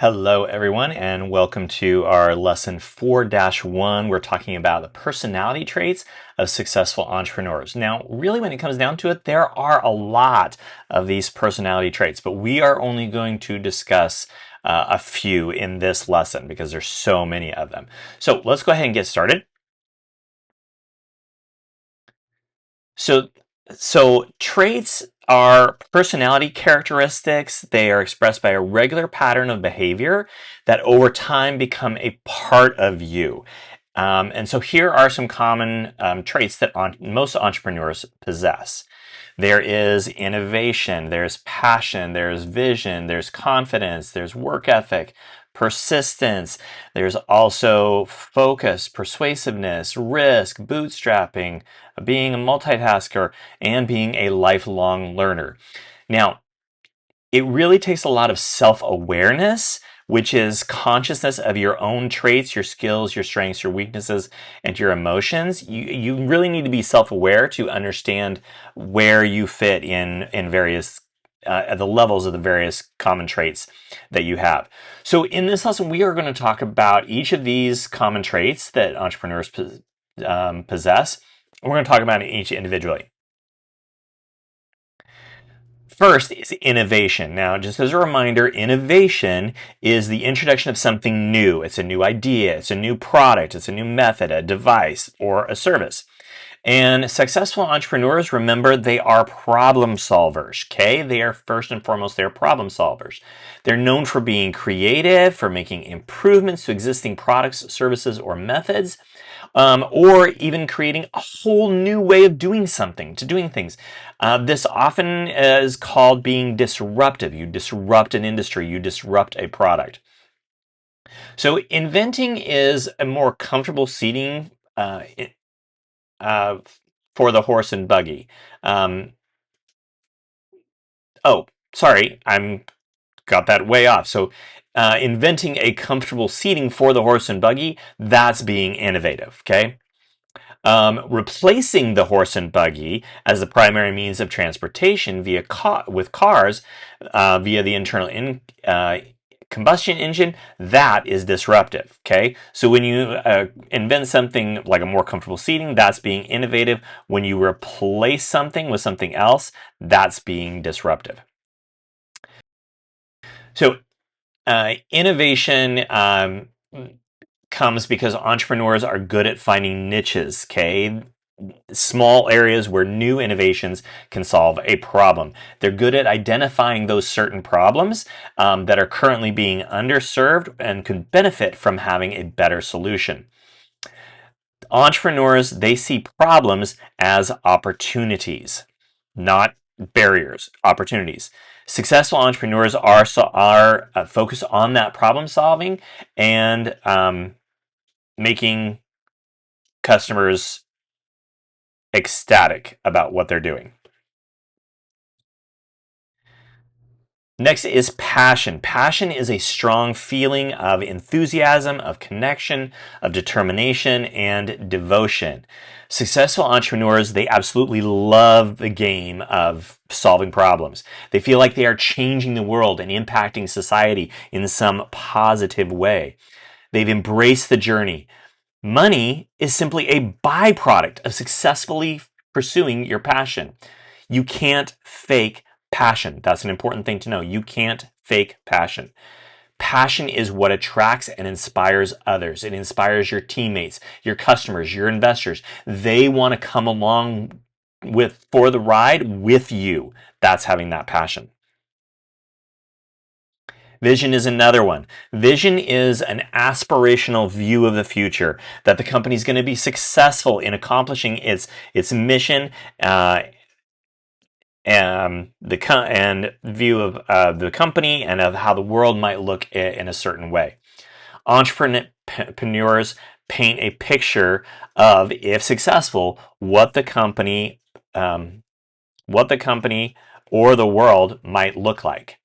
Hello, everyone, and welcome to our lesson 4-1. We're talking about the personality traits of successful entrepreneurs. Now, really, when it comes down to it, there are a lot of these personality traits, but we are only going to discuss a few in this lesson because there's so many of them. So let's go ahead and get started. So traits are personality characteristics. They are expressed by a regular pattern of behavior that over time become a part of you. And so here are some common traits that most entrepreneurs possess. There is innovation, there's passion, there's vision, there's confidence, there's work ethic, persistence. There's also focus, persuasiveness, risk, bootstrapping, being a multitasker, and being a lifelong learner. Now, it really takes a lot of self-awareness, which is consciousness of your own traits, your skills, your strengths, your weaknesses, and your emotions. You really need to be self-aware to understand where you fit in various at the levels of the various common traits that you have. So in this lesson, we are going to talk about each of these common traits that entrepreneurs possess. We're going to talk about each individually. First is innovation. Now, just as a reminder, innovation is the introduction of something new. It's a new idea, it's a new product, it's a new method, a device, or a service. And successful entrepreneurs, remember, they are problem solvers, okay? They are first and foremost, they're problem solvers. They're known for being creative, for making improvements to existing products, services, or methods, or even creating a whole new way of doing things. This often is called being disruptive. You disrupt an industry, you disrupt a product. So inventing is a more comfortable seating for the horse and buggy. Oh, sorry, I'm got that way off. So inventing a comfortable seating for the horse and buggy, that's being innovative, okay? Replacing the horse and buggy as the primary means of transportation with cars via the internal combustion engine, that is disruptive. Okay, so when you invent something like a more comfortable seating, that's being innovative. When you replace something with something else, that's being disruptive. So innovation comes because entrepreneurs are good at finding niches, okay? Small areas where new innovations can solve a problem. They're good at identifying those certain problems that are currently being underserved and could benefit from having a better solution. Entrepreneurs, they see problems as opportunities, not barriers, opportunities. Successful entrepreneurs are focused on that problem solving and making customers ecstatic about what they're doing. Next is passion. Passion is a strong feeling of enthusiasm, of connection, of determination, and devotion. Successful entrepreneurs, they absolutely love the game of solving problems. They feel like they are changing the world and impacting society in some positive way. They've embraced the journey. Money is simply a byproduct of successfully pursuing your passion. You can't fake passion. That's an important thing to know. You can't fake passion. Passion is what attracts and inspires others. It inspires your teammates, your customers, your investors. They want to come along for the ride with you. That's having that passion. Vision is another one. Vision is an aspirational view of the future, that the company is going to be successful in accomplishing its mission and view of the company and of how the world might look in a certain way. Entrepreneurs paint a picture of, if successful, what the company or the world might look like.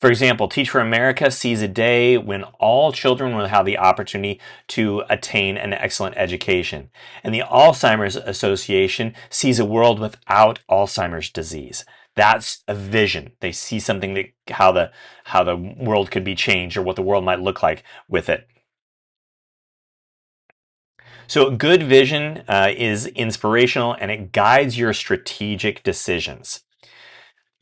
For example, Teach for America sees a day when all children will have the opportunity to attain an excellent education. And the Alzheimer's Association sees a world without Alzheimer's disease. That's a vision. They see something that how the world could be changed or what the world might look like with it. So a good vision is inspirational and it guides your strategic decisions.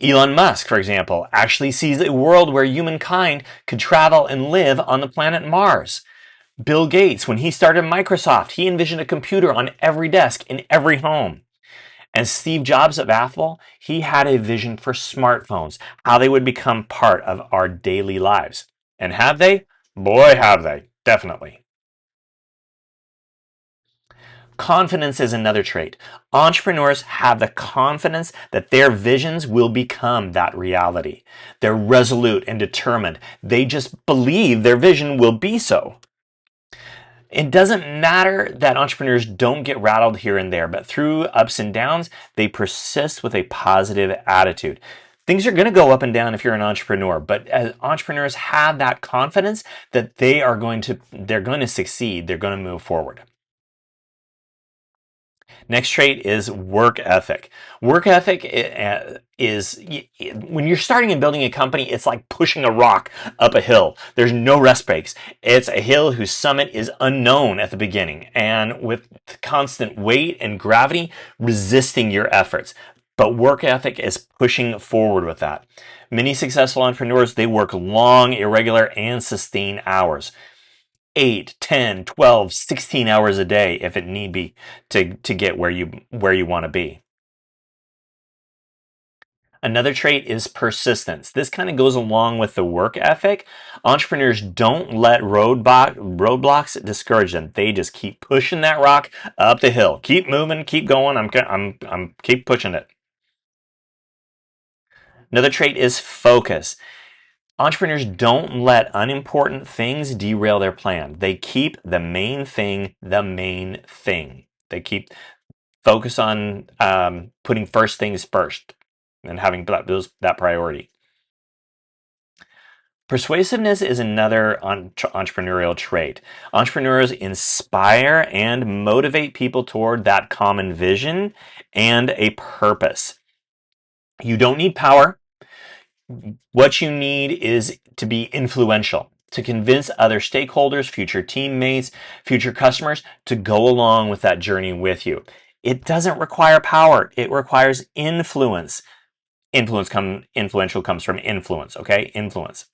Elon Musk, for example, actually sees a world where humankind could travel and live on the planet Mars. Bill Gates, when he started Microsoft, he envisioned a computer on every desk in every home. And Steve Jobs of Apple, he had a vision for smartphones, how they would become part of our daily lives. And have they? Boy, have they. Definitely. Confidence is another trait. Entrepreneurs have the confidence that their visions will become that reality. They're resolute and determined. They just believe their vision will be so. It doesn't matter that entrepreneurs don't get rattled here and there, but through ups and downs, they persist with a positive attitude. Things are going to go up and down if you're an entrepreneur, but as entrepreneurs have that confidence that they're going to succeed, they're going to move forward. Next trait is work ethic. Work ethic is when you're starting and building a company, it's like pushing a rock up a hill. There's no rest breaks. It's a hill whose summit is unknown at the beginning, and with constant weight and gravity resisting your efforts. But work ethic is pushing forward with that. Many successful entrepreneurs, they work long, irregular, and sustained hours. 8, 10, 12, 16 hours a day if it need be to get where you want to be. Another trait is persistence. This kind of goes along with the work ethic. Entrepreneurs don't let roadblocks discourage them. They just keep pushing that rock up the hill. Keep moving, keep going. I'm keep pushing it. Another trait is focus. Entrepreneurs don't let unimportant things derail their plan. They keep the main thing the main thing. They keep focus on putting first things first and having that priority. Persuasiveness is another entrepreneurial trait. Entrepreneurs inspire and motivate people toward that common vision and a purpose. You don't need power. What you need is to be influential, to convince other stakeholders, future teammates, future customers to go along with that journey with you. It doesn't require power. It requires influence. Influential comes from influence, okay? Influence.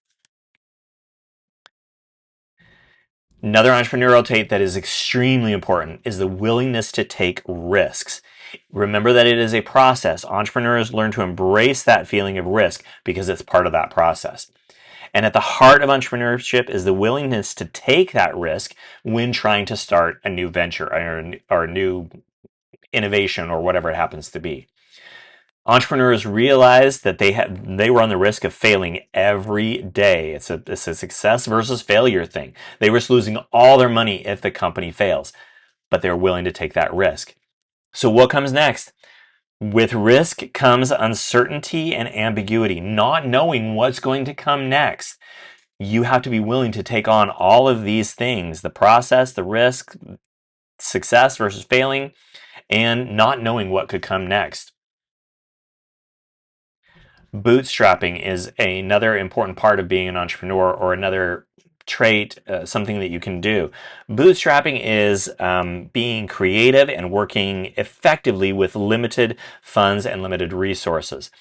Another entrepreneurial trait that is extremely important is the willingness to take risks. Remember that it is a process. Entrepreneurs learn to embrace that feeling of risk because it's part of that process. And at the heart of entrepreneurship is the willingness to take that risk when trying to start a new venture or a new innovation or whatever it happens to be. Entrepreneurs realize that they run the risk of failing every day. It's a success versus failure thing. They risk losing all their money if the company fails, but they're willing to take that risk. So what comes next? With risk comes uncertainty and ambiguity, not knowing what's going to come next. You have to be willing to take on all of these things, the process, the risk, success versus failing, and not knowing what could come next. Bootstrapping is another important part of being an entrepreneur, or another trait, something that you can do. Bootstrapping is being creative and working effectively with limited funds and limited resources.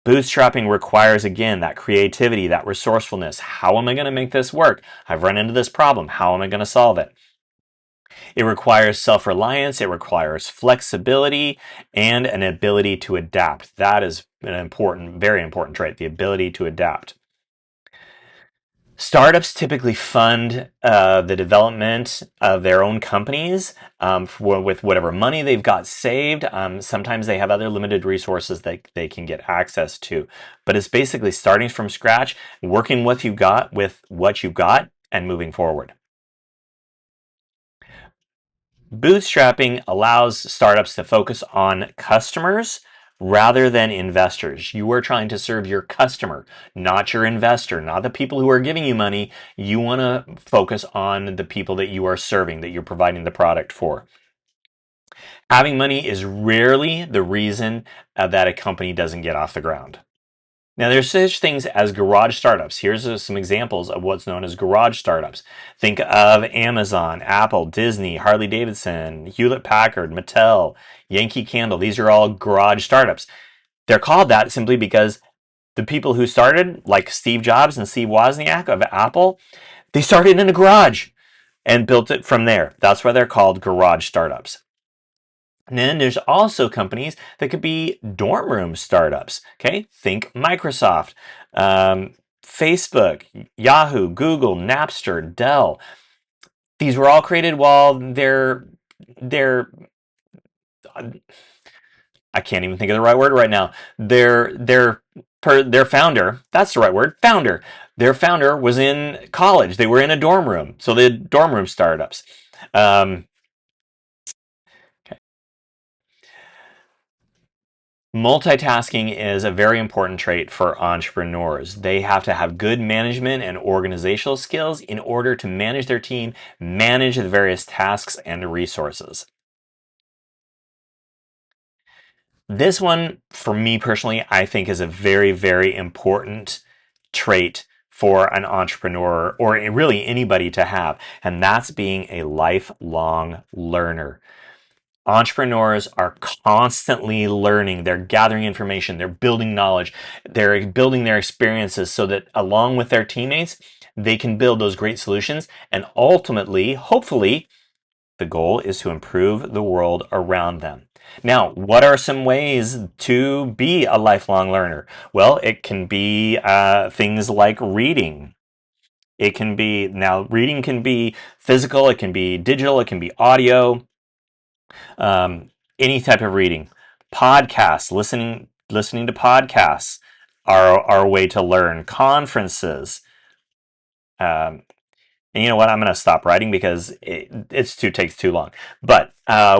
Bootstrapping requires, again, that creativity, that resourcefulness. How am I going to make this work? I've run into this problem. How am I going to solve it? It requires self-reliance, it requires flexibility, and an ability to adapt. That is an important, very important trait, the ability to adapt. Startups typically fund the development of their own companies with whatever money they've got saved. Sometimes they have other limited resources that they can get access to. But it's basically starting from scratch, working with what you got, and moving forward. Bootstrapping allows startups to focus on customers rather than investors. You are trying to serve your customer, not your investor, not the people who are giving you money. You want to focus on the people that you are serving, that you're providing the product for. Having money is rarely the reason that a company doesn't get off the ground. Now, there's such things as garage startups. Here's some examples of what's known as garage startups. Think of Amazon, Apple, Disney, Harley Davidson, Hewlett Packard, Mattel, Yankee Candle. These are all garage startups. They're called that simply because the people who started, like Steve Jobs and Steve Wozniak of Apple, they started in a garage and built it from there. That's why they're called garage startups. And then there's also companies that could be dorm room startups. Okay, think Microsoft, Facebook, Yahoo, Google, Napster, Dell. These were all created while their I can't even think of the right word right now. Their founder, that's the right word, founder. Their founder was in college. They were in a dorm room, so they had dorm room startups. Okay. Multitasking is a very important trait for entrepreneurs. They have to have good management and organizational skills in order to manage their team, manage the various tasks and resources. This one, for me personally, I think is a very, very important trait for an entrepreneur or really anybody to have, and that's being a lifelong learner. Entrepreneurs are constantly learning. They're gathering information, they're building knowledge, they're building their experiences so that along with their teammates, they can build those great solutions. And ultimately, hopefully, the goal is to improve the world around them. Now, what are some ways to be a lifelong learner? Well, it can be things like reading. It can be, now, reading can be physical, it can be digital, it can be audio, any type of reading. Podcasts, listening to podcasts are a way to learn. Conferences. And you know what? I'm going to stop writing because takes too long. But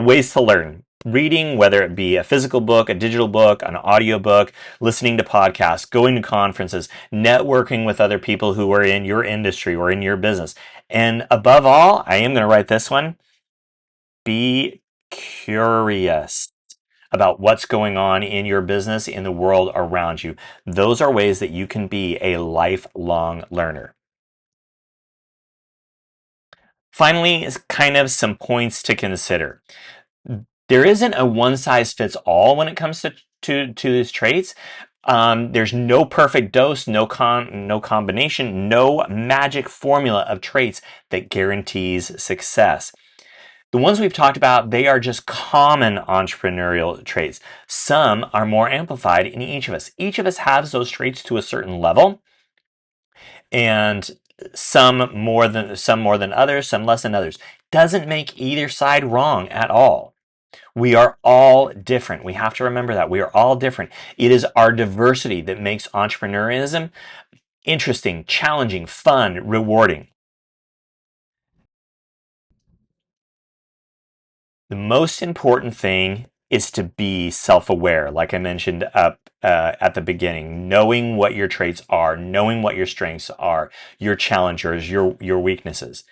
ways to learn. Reading, whether it be a physical book, a digital book, an audio book, listening to podcasts, going to conferences, networking with other people who are in your industry or in your business. And above all, I am going to write this one, be curious about what's going on in your business, in the world around you. Those are ways that you can be a lifelong learner. Finally, is kind of some points to consider. There isn't a one size fits all when it comes to these traits. There's no perfect dose, no combination, no magic formula of traits that guarantees success. The ones we've talked about, they are just common entrepreneurial traits. Some are more amplified in each of us. Each of us has those traits to a certain level, and some more than others, some less than others. Doesn't make either side wrong at all. We are all different. We have to remember that. We are all different. It is our diversity that makes entrepreneurialism interesting, challenging, fun, rewarding. The most important thing is to be self-aware, like I mentioned up at the beginning, knowing what your traits are, knowing what your strengths are, your challenges, your weaknesses.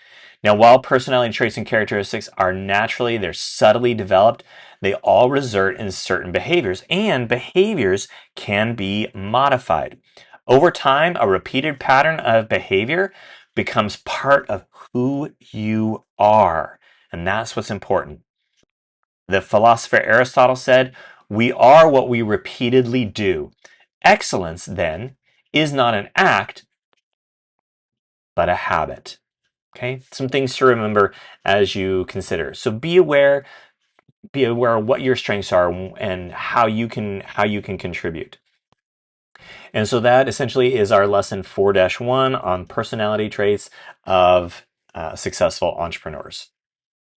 Now, while personality traits and characteristics are naturally, they're subtly developed, they all result in certain behaviors, and behaviors can be modified. Over time, a repeated pattern of behavior becomes part of who you are, and that's what's important. The philosopher Aristotle said, "We are what we repeatedly do." Excellence, then, is not an act, but a habit. Okay, some things to remember as you consider. So be aware of what your strengths are and how you can contribute. And so that essentially is our lesson 4-1 on personality traits of successful entrepreneurs.